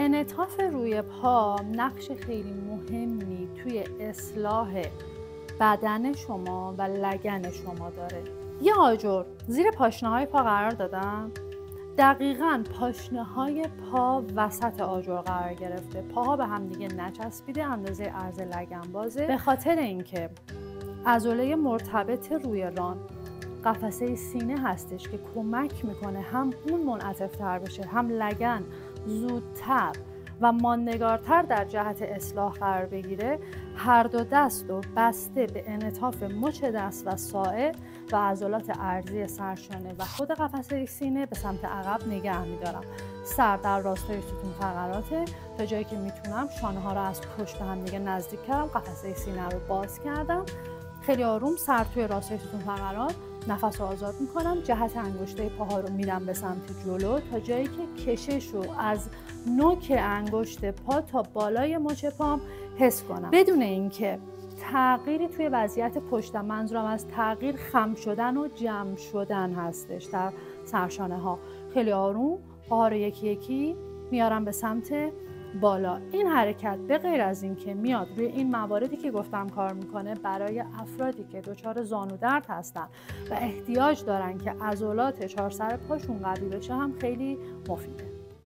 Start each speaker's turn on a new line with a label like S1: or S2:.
S1: انعطاف روی پا نقش خیلی مهمی توی اصلاح بدن شما و لگن شما داره. یه آجر زیر پاشنه‌های پا قرار دادم، دقیقاً پاشنه‌های پا وسط آجر قرار گرفته، پاها به هم دیگه نچسبیده، اندازه عرض لگن بازه. به خاطر اینکه عضله مرتبط روی ران قفسه سینه هستش که کمک میکنه هم اون منعطف‌تر بشه، هم لگن زودتر و ماندگارتر در جهت اصلاح قرار بگیره، هر دو دست رو بسته به انعطاف مچ دست و ساعد و عضلات عرضی سرشانه و خود قفسه سینه به سمت عقب نگه میدارم. سر در راستای ستون فقراته، تا جایی که میتونم شانه ها رو از پشت به هم دیگه نزدیک کردم، قفسه سینه رو باز کردم، خیلی آروم سر توی راستای ستون فقرات، نفس رو آزاد میکنم، جهت انگشته پاها رو میدم به سمت جلو تا جایی که کشش رو از نوک انگشت پا تا بالای مچ پام حس کنم، بدون اینکه تغییری توی وضعیت پشتم، منظورم از تغییر خم شدن و جمع شدن هستش در سرشانه ها. خیلی آروم پاها رو یکی یکی میارم به سمت بالا. این حرکت به غیر از این که میاد روی این مواردی که گفتم کار میکنه، برای افرادی که دچار زانو درد هستن و احتیاج دارن که عضلات چهار سر پاشون قوی بشه هم خیلی مفیده.